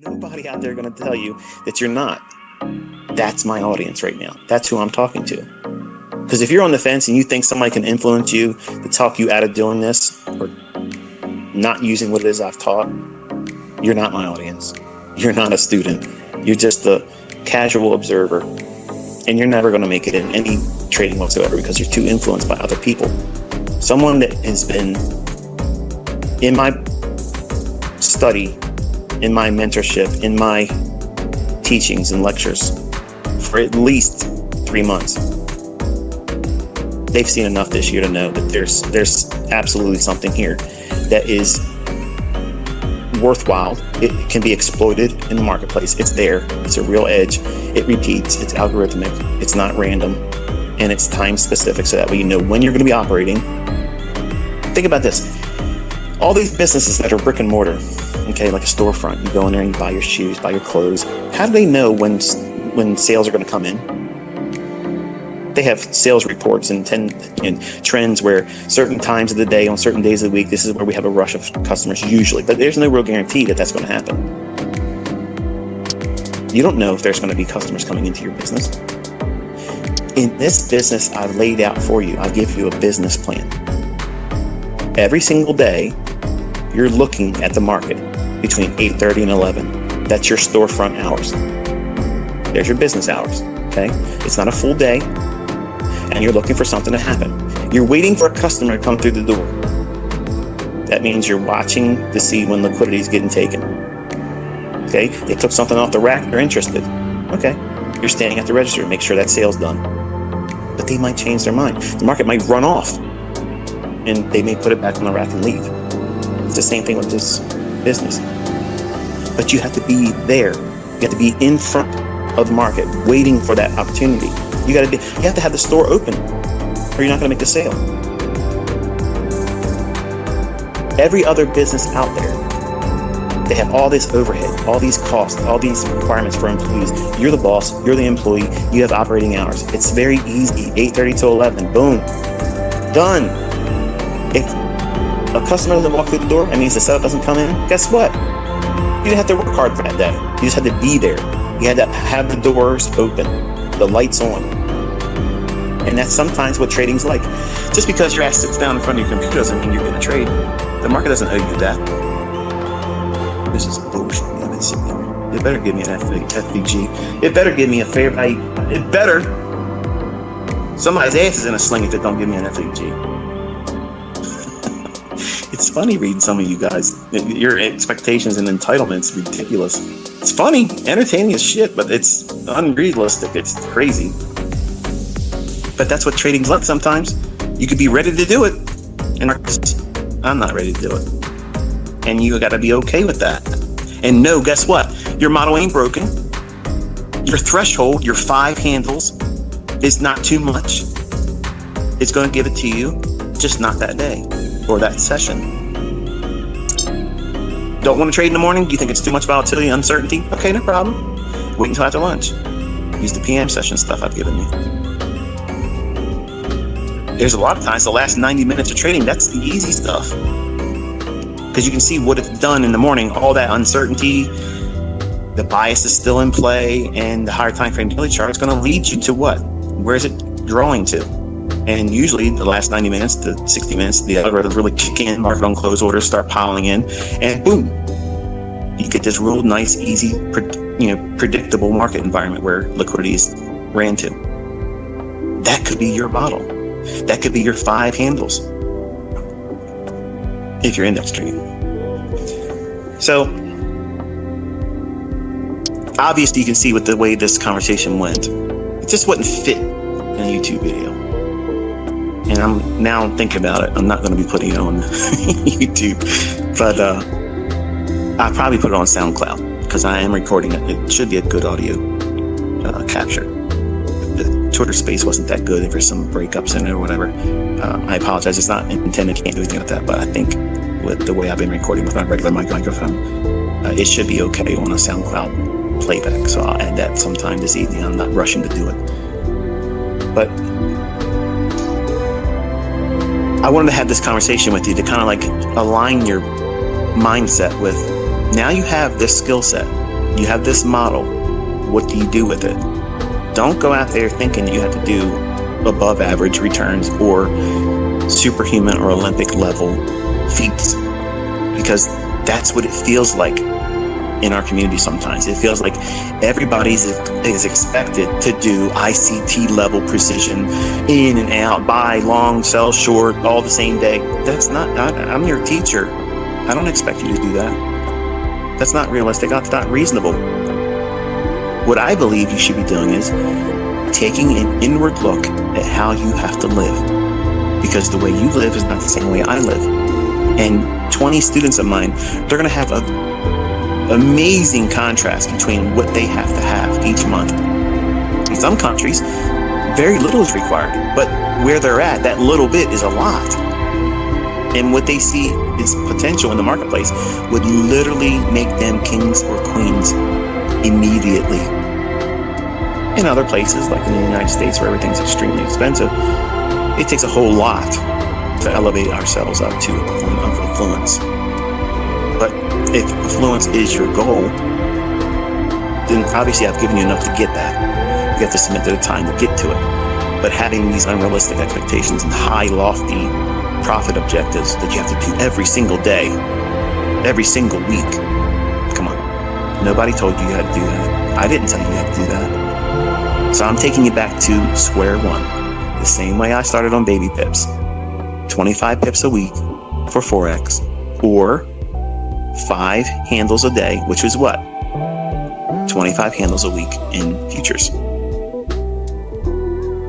Nobody out there going to tell you that you're not. That's my audience right now. That's who I'm talking to. Because if you're on the fence and you think somebody can influence you to talk you out of doing this or not using what it is I've taught, you're not my audience. You're not a student. You're just a casual observer. And you're never going to make it in any trading whatsoever because you're too influenced by other people. Someone that has been in my study, in my mentorship, in my teachings and lectures for at least 3 months. They've seen enough this year to know that there's absolutely something here that is worthwhile. It can be exploited in the marketplace. It's there. It's a real edge. It repeats. It's algorithmic. It's not random. And it's time specific so that way you know when you're going to be operating. Think about this. All these businesses that are brick and mortar, okay, like a storefront, you go in there and you buy your shoes, buy your clothes. How do they know when sales are going to come in? They have sales reports and trends where certain times of the day, on certain days of the week, this is where we have a rush of customers usually. But there's no real guarantee that that's going to happen. You don't know if there's going to be customers coming into your business. In this business, I laid out for you. I give you a business plan. Every single day, you're looking at the market between 8:30 and 11. That's your storefront hours. There's your business hours, okay? It's not a full day, and you're looking for something to happen. You're waiting for a customer to come through the door. That means you're watching to see when liquidity is getting taken. Okay? They took something off the rack, they're interested. Okay. You're standing at the register, make sure that sale's done. But they might change their mind. The market might run off, and they may put it back on the rack and leave. It's the same thing with this business. But you have to be there. You have to be in front of the market, waiting for that opportunity. You have to have the store open, or you're not going to make the sale. Every other business out there, they have all this overhead, all these costs, all these requirements for employees. You're the boss, you're the employee, you have operating hours. It's very easy, 8:30 to 11, boom, done. If a customer doesn't walk through the door, that means the setup doesn't come in, guess what? You didn't have to work hard for that day. You just had to be there. You had to have the doors open, the lights on. And that's sometimes what trading's like. Just because your ass sits down in front of your computer doesn't mean you're going to trade. The market doesn't owe you that. This is bullshit. I've been sitting here. It better give me an FVG. It better give me a fair value. It better. Somebody's ass is in a sling if it don't give me an FVG. It's funny reading some of you guys. Your expectations and entitlements ridiculous. It's funny, entertaining as shit, but it's unrealistic. It's crazy. But that's what trading's like sometimes. You could be ready to do it, and I'm not ready to do it. And you got to be okay with that. And no, guess what? Your model ain't broken. Your threshold, your 5 handles, is not too much. It's going to give it to you, just not that day or that session. Don't want to trade in the morning? Do you think it's too much volatility and uncertainty? Okay, no problem. Wait until after lunch. Use the PM session stuff I've given you. There's a lot of times the last 90 minutes of trading, that's the easy stuff. Because you can see what it's done in the morning, all that uncertainty, the bias is still in play, and the higher time frame daily chart is going to lead you to what? Where is it drawing to? And usually the last 90 minutes to 60 minutes, the algorithms really kick in, market on close orders start piling in, and boom, you get this real nice, easy, predictable market environment where liquidity is ran to. That could be your model. That could be your 5 handles if you're index trading. So obviously you can see with the way this conversation went, it just wouldn't fit in a YouTube video. And I'm now thinking about it. I'm not going to be putting it on YouTube, but I'll probably put it on SoundCloud because I am recording it. It should be a good audio capture. The Twitter space wasn't that good. If there's some breakups in it or whatever, I apologize. It's not intended. Can't do anything with that. But I think with the way I've been recording with my regular microphone, it should be okay on a SoundCloud playback. So I'll add that sometime this evening. I'm not rushing to do it, but I wanted to have this conversation with you to kind of like align your mindset with, now you have this skill set. You have this model. What do you do with it? Don't go out there thinking that you have to do above average returns or superhuman or Olympic level feats, because that's what it feels like in our community sometimes. It feels like everybody is expected to do ICT level precision, in and out, buy long, sell short, all the same day. That's not, I'm your teacher. I don't expect you to do that. That's not realistic. That's not reasonable. What I believe you should be doing is taking an inward look at how you have to live, because the way you live is not the same way I live. And 20 students of mine, they're going to have a amazing contrast between what they have to have each month. In some countries, very little is required, but where they're at, that little bit is a lot. And what they see is potential in the marketplace would literally make them kings or queens immediately. In other places, like in the United States, where everything's extremely expensive, it takes a whole lot to elevate ourselves up to a point of affluence. But if affluence is your goal, then obviously I've given you enough to get that. You have to submit to the time to get to it. But having these unrealistic expectations and high, lofty profit objectives that you have to do every single day, every single week, come on. Nobody told you had to do that. I didn't tell you had to do that. So I'm taking you back to square one. The same way I started on baby pips. 25 pips a week for Forex, or 5 handles a day, which is what? 25 handles a week in futures.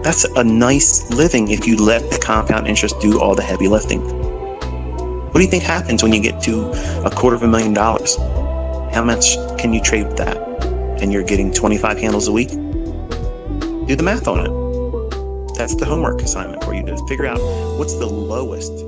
That's a nice living if you let the compound interest do all the heavy lifting. What do you think happens when you get to $250,000? How much can you trade with that? And you're getting 25 handles a week? Do the math on it. That's the homework assignment for you, to figure out what's the lowest